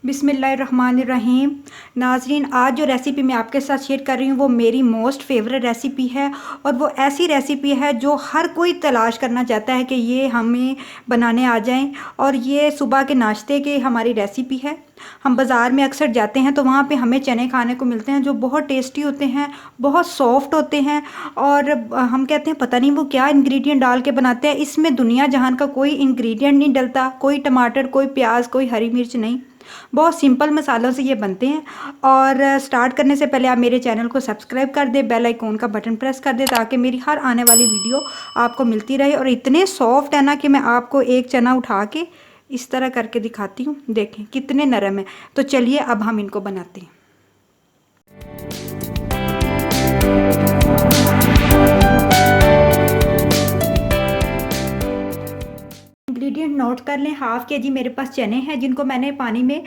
बिस्मिल्लाहिर्रहमानिर्रहीम। नाज़रीन, आज जो रेसिपी मैं आपके साथ शेयर कर रही हूँ वो मेरी मोस्ट फेवरेट रेसिपी है और वो ऐसी रेसिपी है जो हर कोई तलाश करना चाहता है कि ये हमें बनाने आ जाएं। और ये सुबह के नाश्ते की हमारी रेसिपी है। हम बाज़ार में अक्सर जाते हैं तो वहाँ पे हमें चने खाने को मिलते हैं जो बहुत टेस्टी होते हैं, बहुत सॉफ्ट होते हैं। और हम कहते हैं पता नहीं वो क्या इंग्रेडिएंट डाल के बनाते हैं। इसमें दुनिया जहान का कोई इंग्रेडिएंट नहीं डलता, कोई टमाटर, कोई प्याज, कोई हरी मिर्च नहीं। बहुत सिंपल मसालों से ये बनते हैं। और स्टार्ट करने से पहले आप मेरे चैनल को सब्सक्राइब कर दें, बेल आइकॉन का बटन प्रेस कर दें ताकि मेरी हर आने वाली वीडियो आपको मिलती रहे। और इतने सॉफ्ट है ना कि मैं आपको एक चना उठा के इस तरह करके दिखाती हूँ, देखें कितने नरम है। तो चलिए अब हम इनको बनाते हैं। इंग्रेडिएंट नोट कर लें। हाफ़ के जी मेरे पास चने हैं जिनको मैंने पानी में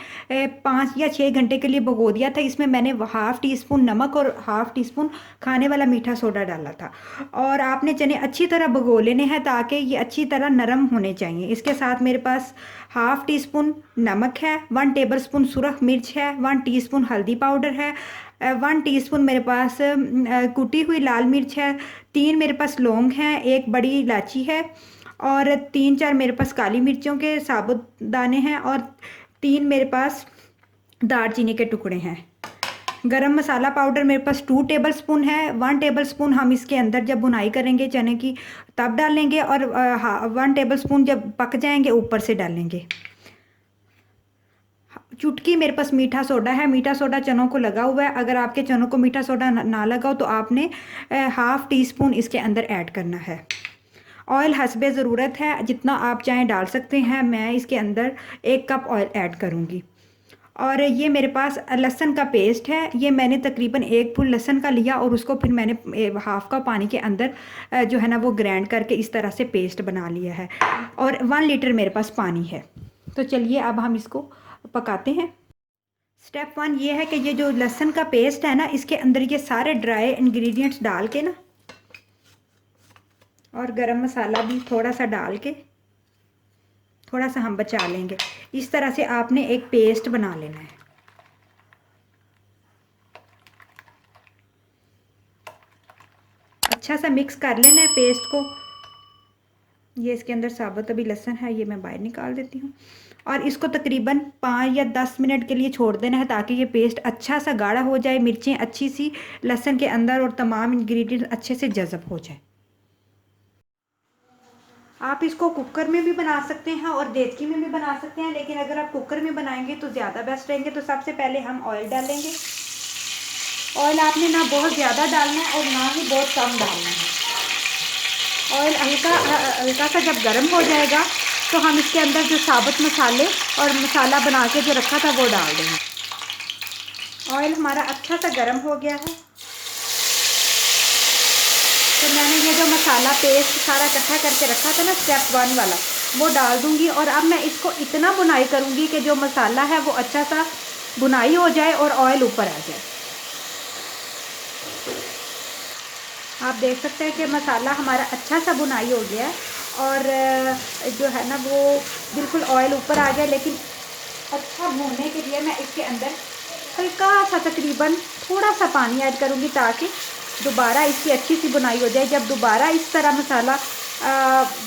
5 या 6 घंटे के लिए भिगो दिया था। इसमें मैंने हाफ़ टी स्पून नमक और हाफ़ टी स्पून खाने वाला मीठा सोडा डाला था। और आपने चने अच्छी तरह भिगो लेने हैं ताकि ये अच्छी तरह नरम होने चाहिए। इसके साथ मेरे पास हाफ़ टी स्पून नमक है, 1 टेबल स्पून सुरख मिर्च है, 1 टीस्पून हल्दी पाउडर है, 1 टीस्पून मेरे पास कुटी हुई लाल मिर्च है, 3 मेरे पास लौंग हैं, 1 बड़ी इलायची है और 3-4 मेरे पास काली मिर्चों के साबुत दाने हैं और 3 मेरे पास दालचीनी के टुकड़े हैं। गरम मसाला पाउडर मेरे पास 2 टेबल स्पून है। 1 टेबल स्पून हम इसके अंदर जब भुनाई करेंगे चने की तब डालेंगे और 1 टेबल स्पून जब पक जाएंगे ऊपर से डालेंगे। चुटकी मेरे पास मीठा सोडा है। मीठा सोडा चनों को लगा हुआ है। अगर आपके चनों को मीठा सोडा ना लगा हो तो आपने हाफ़ टी स्पून इसके अंदर ऐड करना है। ऑयल हस्बे ज़रूरत है, जितना आप चाहें डाल सकते हैं। मैं इसके अंदर 1 कप ऑयल ऐड करूँगी। और ये मेरे पास लहसुन का पेस्ट है। ये मैंने तकरीबन 1 फुल लहसुन का लिया और उसको फिर मैंने हाफ़ कप पानी के अंदर जो है ना वो ग्राइंड करके इस तरह से पेस्ट बना लिया है। और 1 लीटर मेरे पास पानी है। तो चलिए अब हम इसको पकाते हैं। स्टेप 1 ये है कि ये जो लहसुन का पेस्ट है ना इसके अंदर ये सारे ड्राई इंग्रेडिएंट्स डाल के ना और गरम मसाला भी थोड़ा सा डाल के थोड़ा सा हम बचा लेंगे। इस तरह से आपने एक पेस्ट बना लेना है। अच्छा सा मिक्स कर लेना है पेस्ट को। ये इसके अंदर साबुत अभी लहसुन है, ये मैं बाहर निकाल देती हूँ। और इसको तकरीबन 5 या 10 मिनट के लिए छोड़ देना है ताकि ये पेस्ट अच्छा सा गाढ़ा हो जाए, मिर्चें अच्छी सी लहसुन के अंदर और तमाम इंग्रेडिएंट्स अच्छे से जज़ब हो जाए। आप इसको कुकर में भी बना सकते हैं और देचकी में भी बना सकते हैं, लेकिन अगर आप कुकर में बनाएंगे तो ज़्यादा बेस्ट रहेंगे। तो सबसे पहले हम ऑयल डालेंगे। ऑयल आपने ना बहुत ज़्यादा डालना है और ना ही बहुत कम डालना है। ऑयल हल्का हल्का सा जब गर्म हो जाएगा तो हम इसके अंदर जो साबुत मसाले और मसाला बना के जो रखा था वो डाल देंगे। ऑयल हमारा अच्छा सा गर्म हो गया है तो मैंने ये जो मसाला पेस्ट सारा इकट्ठा करके रखा था ना स्टेप 1 वाला वो डाल दूंगी। और अब मैं इसको इतना भुनाई करूंगी कि जो मसाला है वो अच्छा सा भुनाई हो जाए और ऑयल ऊपर आ जाए। आप देख सकते हैं कि मसाला हमारा अच्छा सा भुनाई हो गया है और जो है ना वो बिल्कुल ऑयल ऊपर आ गया। लेकिन अच्छा भूनने के लिए मैं इसके अंदर हल्का सा तकरीबन थोड़ा सा पानी ऐड करूँगी ताकि दोबारा इसकी अच्छी सी बुनाई हो जाए। जब दोबारा इस तरह मसाला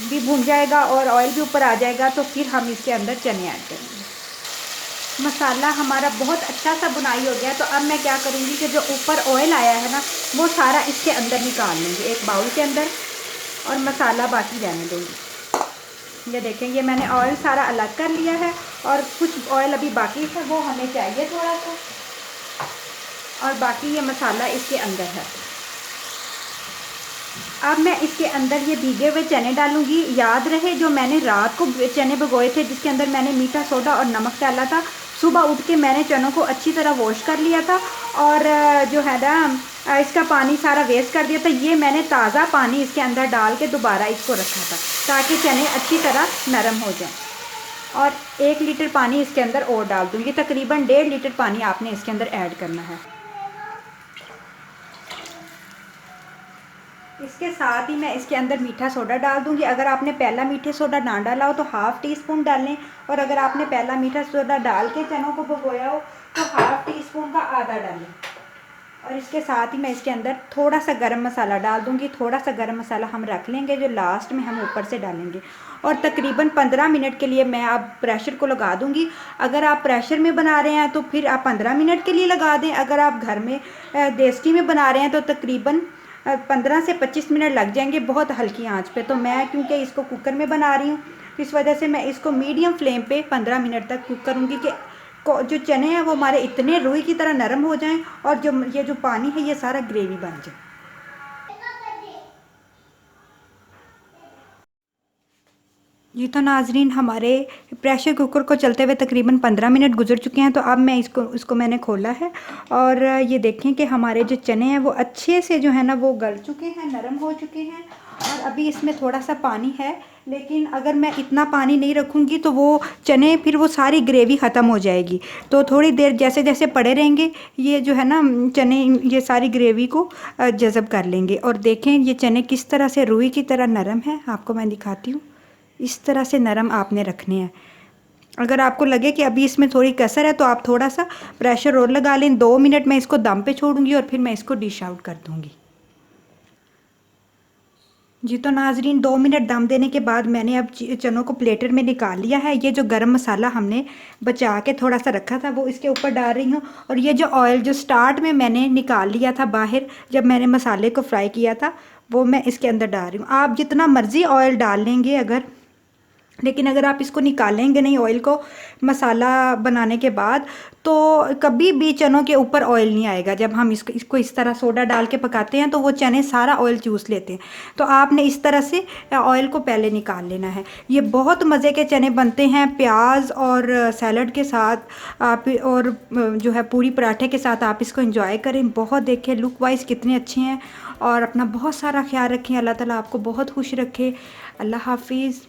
भी भून जाएगा और ऑयल भी ऊपर आ जाएगा तो फिर हम इसके अंदर चने ऐड करेंगे। मसाला हमारा बहुत अच्छा सा बुनाई हो गया तो अब मैं क्या करूँगी कि जो ऊपर ऑयल आया है ना वो सारा इसके अंदर निकाल लेंगे एक बाउल के अंदर और मसाला बाकी रहने दूँगी। ये देखें, ये मैंने ऑयल सारा अलग कर लिया है और कुछ ऑयल अभी बाकी है वो हमें चाहिए थोड़ा सा, और बाकी ये मसाला इसके अंदर है। अब मैं इसके अंदर ये भीगे हुए चने डालूंगी। याद रहे जो मैंने रात को चने भिगोए थे जिसके अंदर मैंने मीठा सोडा और नमक डाला था, सुबह उठ के मैंने चनों को अच्छी तरह वॉश कर लिया था और जो है ना इसका पानी सारा वेस्ट कर दिया था। ये मैंने ताज़ा पानी इसके अंदर डाल के दोबारा इसको रखा था ताकि चने अच्छी तरह नरम हो जाएं। और 1 लीटर पानी इसके अंदर और डाल दूँगी। तकरीबन 1.5 लीटर पानी आपने इसके अंदर ऐड करना है। इसके साथ ही मैं इसके अंदर मीठा सोडा डाल दूंगी। अगर आपने पहला मीठा सोडा ना डाला हो तो हाफ़ टी स्पून डालें, और अगर आपने पहला मीठा सोडा डाल के चनों को भिगोया हो तो हाफ़ टी स्पून का आधा डालें। और इसके साथ ही मैं इसके अंदर थोड़ा सा गरम मसाला डाल दूंगी। थोड़ा सा गरम मसाला हम रख लेंगे जो लास्ट में हम ऊपर से डालेंगे। और तकरीबन 15 मिनट के लिए मैं अब प्रेशर को लगा दूंगी। अगर आप प्रेशर में बना रहे हैं तो फिर आप 15 मिनट के लिए लगा दें। अगर आप घर में देसी में बना रहे हैं तो तकरीबन 15 से 25 मिनट लग जाएंगे बहुत हल्की आंच पे। तो मैं क्योंकि इसको कुकर में बना रही हूँ इस वजह से मैं इसको मीडियम फ्लेम पे 15 मिनट तक कुक करूँगी कि जो चने हैं वो हमारे इतने रुई की तरह नरम हो जाएं और जो ये जो पानी है ये सारा ग्रेवी बन जाए। जी तो नाजरीन, हमारे प्रेशर कुकर को चलते हुए तकरीबन 15 मिनट गुजर चुके हैं। तो अब मैं इसको मैंने खोला है और ये देखें कि हमारे जो चने हैं वो अच्छे से जो है ना वो गल चुके हैं, नरम हो चुके हैं। और अभी इसमें थोड़ा सा पानी है, लेकिन अगर मैं इतना पानी नहीं रखूँगी तो वो चने फिर वो सारी ग्रेवी ख़त्म हो जाएगी। तो थोड़ी देर जैसे जैसे पड़े रहेंगे ये जो है ना चने ये सारी ग्रेवी को जज़ब कर लेंगे। और देखें ये चने किस तरह से रुई की तरह नरम है, आपको मैं दिखाती हूँ। इस तरह से नरम आपने रखने हैं। अगर आपको लगे कि अभी इसमें थोड़ी कसर है तो आप थोड़ा सा प्रेशर और लगा लें। 2 मिनट मैं इसको दम पे छोड़ूंगी और फिर मैं इसको डिश आउट कर दूंगी। जी तो नाजरीन, 2 मिनट दम देने के बाद मैंने अब चनों को प्लेटर में निकाल लिया है। ये जो गरम मसाला हमने बचा के थोड़ा सा रखा था वो इसके ऊपर डाल रही हूँ। और ये जो ऑयल जो स्टार्ट में मैंने निकाल लिया था बाहर जब मैंने मसाले को फ्राई किया था वो मैं इसके अंदर डाल रही हूँ। आप जितना मर्ज़ी ऑयल डाल लेंगे लेकिन अगर आप इसको निकालेंगे नहीं ऑयल को मसाला बनाने के बाद तो कभी भी चनों के ऊपर ऑयल नहीं आएगा। जब हम इसको इस तरह सोडा डाल के पकाते हैं तो वो चने सारा ऑयल चूस लेते हैं। तो आपने इस तरह से ऑयल को पहले निकाल लेना है। ये बहुत मज़े के चने बनते हैं प्याज और सैलड के साथ आप, और जो है पूरी पराठे के साथ आप इसको एंजॉय करें। बहुत देखें लुक वाइज कितने अच्छे हैं। और अपना बहुत सारा ख्याल रखें। अल्लाह ताला आपको बहुत खुश रखे। अल्लाह हाफिज़।